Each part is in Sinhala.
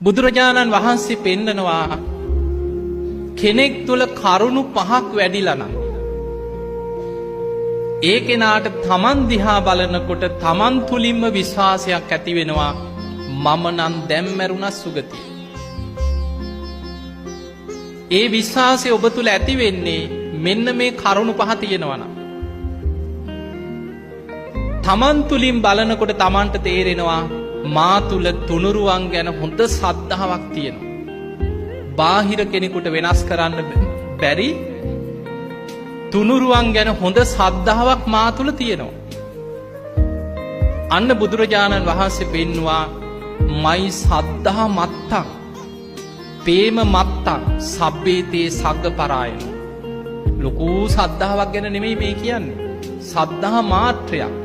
බුදුරජාණන් වහන්සේ පෙන්නනවා කෙනෙක් තුළ කරුණු 5ක් වැඩිලා නම් ඒ කෙනාට තමන් දිහා බලනකොට තමන් තුලින්ම විශ්වාසයක් ඇති වෙනවා මම නම් දැන් මැරුණා සුගතිය. ඒ විශ්වාසය ඔබ තුල ඇති වෙන්නේ මෙන්න මේ කරුණු 5 තියෙනවා නම් තමන් තුලින් බලනකොට තමන්ට තේරෙනවා මා තුල තුනුරුවන් ගැන හොඳ ශ්‍රද්ධාවක් තියෙනවා. බාහිර කෙනෙකුට වෙනස් කරන්න බැරි තුනුරුවන් ගැන හොඳ ශ්‍රද්ධාවක් මා තුල තියෙනවා. අන්න බුදුරජාණන් වහන්සේ පෙන්නවා මයි සද්ධා මත්තං ප්‍රේම මත්තං සබ්බේතේ සග්ග පරායන. ලොකු ශ්‍රද්ධාවක් ගැන නෙමෙයි මේ කියන්නේ. සද්ධා මාත්‍රයක්.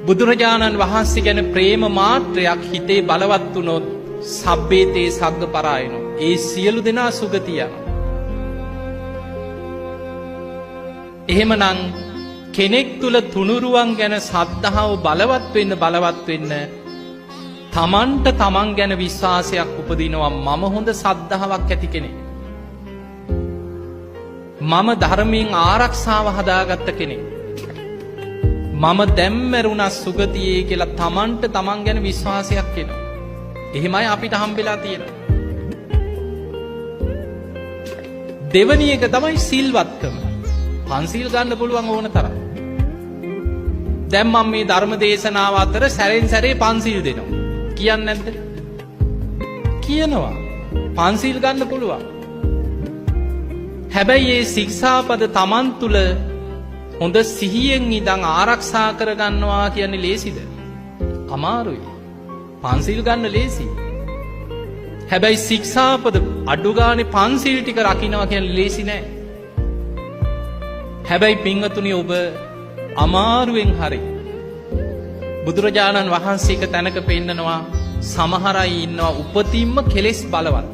බුදුරජාණන් වහන්සේ ගැන ප්‍රේම මාත්‍රයක් හිතේ බලවත් වුණොත් සබ්බේතේ සග්ග පරායන. ඒ සියලු දෙනා සුගතිය යනවා. එහෙමනම් කෙනෙක් තුල තුනුරුවන් ගැන ශ්‍රද්ධාව බලවත් වෙන්න තමන්ට තමන් ගැන විශ්වාසයක් උපදිනවා මම හොඳ ශ්‍රද්ධාවක් ඇති කෙනෙක්. මම ධර්මයෙන් ආරක්ෂාව හදාගත්ත කෙනෙක්. මම දැන් මැරුණා සුගතියේ කියලා තමන්ට තමන් ගැන විශ්වාසයක් එනවා. එහෙමයි අපිට හම්බෙලා තියෙනවා. දෙවැනි එක තමයි සිල්වත්කම. පන්සිල් ගන්න පුළුවන් ඕන තරම්. දැන් මම මේ ධර්ම දේශනාව අතර සැරෙන් සැරේ පන්සිල් දෙනවා. කියන්නේ නැද්ද? කියනවා. පන්සිල් ගන්න පුළුවන්. හැබැයි මේ ශික්ෂාපද තමන් තුල හොඳ සිහියෙන් ඉඳන් ආරක්ෂා කරගන්නවා කියන්නේ ලේසිද? අමාරුයි. පන්සිල් ගන්න ලේසි. හැබැයි ශික්ෂාපද අඩු ගානේ පන්සිල් ටික රකින්නවා කියන්නේ ලේසි නෑ. හැබැයි පින්වතුනි ඔබ අමාරුවෙන් හරි බුදුරජාණන් වහන්සේ එක තැනක පෙන්නනවා සමහර අය ඉන්නවා උපතින්ම කෙලෙස් බලවත්.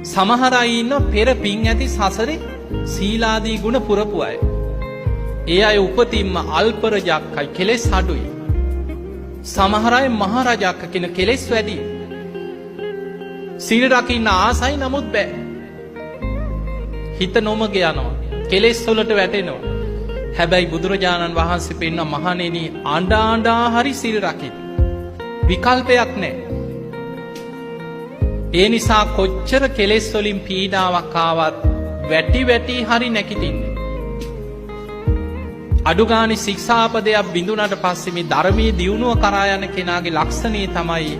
සමහර අය ඉන්නවා පෙර පින් ඇති සසරේ සීලාදී ගුණ පුරපු අය. ඒ අය උපතින්ම අල්පරජක්කයි කෙලෙස් අඩුයි. සමහර අය මහරජක්ක කියන කෙලෙස් වැඩි. සීල රකින්න ආසයි නමුත් බෑ. හිත නොමග යනවා. කෙලෙස් වලට වැටෙනවා. හැබැයි බුදුරජාණන් වහන්සේ පෙන්වන මහණෙනි අඬා හරි සීල් රකින්න. විකල්පයක් නැහැ. ඒ නිසා කොච්චර කෙලෙස් වලින් පීඩාවක් ආවත් වැටි හරි නැගිටින්න. අඩුගානි ශික්ෂාපදයක් බිඳුනට පස්සේ මේ ධර්මයේ දියුණුව කරා යන කෙනාගේ ලක්ෂණය තමයි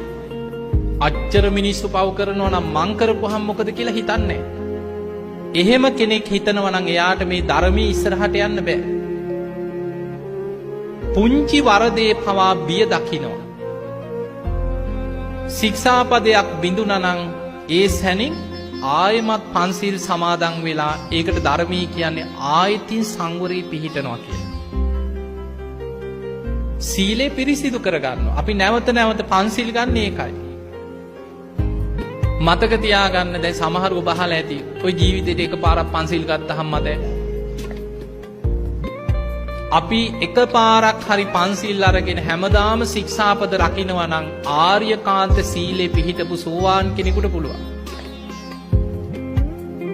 අච්චර මිනිස්සු පව් කරනවා නම් මං කරපුවහම මොකද කියලා හිතන්නේ. එහෙම කෙනෙක් හිතනවා නම් එයාට මේ ධර්මයේ ඉස්සරහට යන්න බෑ. පුංචි වරදේ පවා බිය දකින්නවා. ශික්ෂාපදයක් බිඳුනා නම් ඒ සැනින් ආයමත් පන්සිල් සමාදන් වෙලා ඒකට ධර්මී කියන්නේ ආයතින් සංවරේ පිහිටනවා කියලා. සීලේ පිරිසිදු කරගන්නවා. අපි නැවත පන්සිල් ගන්න ඒකයි. මතක තියාගන්න දැන් සමහරව බහලා ඇති. ඔය ජීවිතේට එකපාරක් පන්සිල් ගත්තහම මත අපි එකපාරක් හරි පන්සිල් අරගෙන හැමදාම ශික්ෂාපද රකින්නවා නම් ආර්යකාන්ත සීලේ පිහිටපු සෝවාන් කෙනෙකුට පුළුවන්.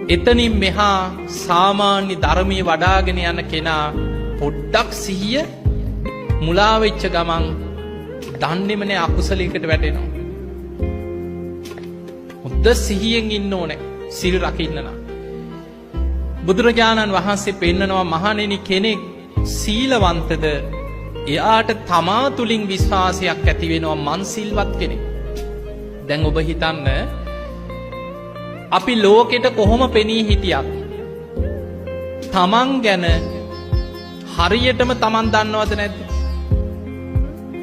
එතනින් මෙහා සාමාන්‍ය ධර්මයේ වඩාගෙන යන කෙනා පොඩ්ඩක් සිහිය මුලා වෙච්ච ගමන් දන්නේම නෑ අකුසලයකට වැටෙනවා. හොඳ සිහියෙන් ඉන්න ඕනේ සිල් රකින්න නම්. බුදුරජාණන් වහන්සේ පෙන්නනවා මහණෙනි කෙනෙක් සීලවන්තද එයාට තමා තුලින් විශ්වාසයක් ඇති වෙනවා මං සිල්වත් කෙනෙක්. දැන් ඔබ හිතන්න අපි ලෝකෙට කොහොම පෙනී හිටියත් තමන් ගැන හරියටම තමන් දන්නවද නැද්ද?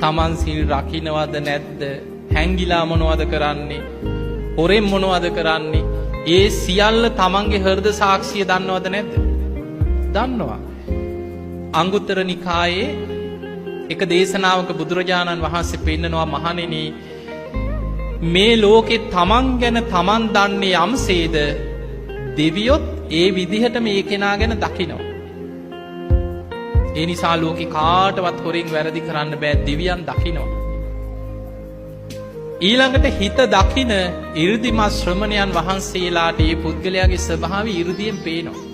තමන් සිල් රකින්නවද නැද්ද? හැංගිලා මොනවද කරන්නේ? හොරෙන් මොනවද කරන්නේ? ඒ සියල්ල තමන්ගේ හෘද සාක්ෂිය දන්නවද නැද්ද? දන්නවා. අංගුත්තර නිකායේ එක දේශනාවක බුදුරජාණන් වහන්සේ පෙන්නනවා මහණෙනි මේ ලෝකේ තමන් ගැන තමන් දන්නේ යම්සේද දෙවියොත් ඒ විදිහට මේ කෙනා ගැන දකිනවා. ඒ නිසා ලෝකේ කාටවත් හොරෙන් වැරදි කරන්න බෑ දෙවියන් දකිනවා. ඊළඟට හිත දකින 이르දිමත් ශ්‍රමණයන් වහන්සේලාට ඒ පුද්ගලයාගේ ස්වභාවය 이르දියෙන් පේනවා.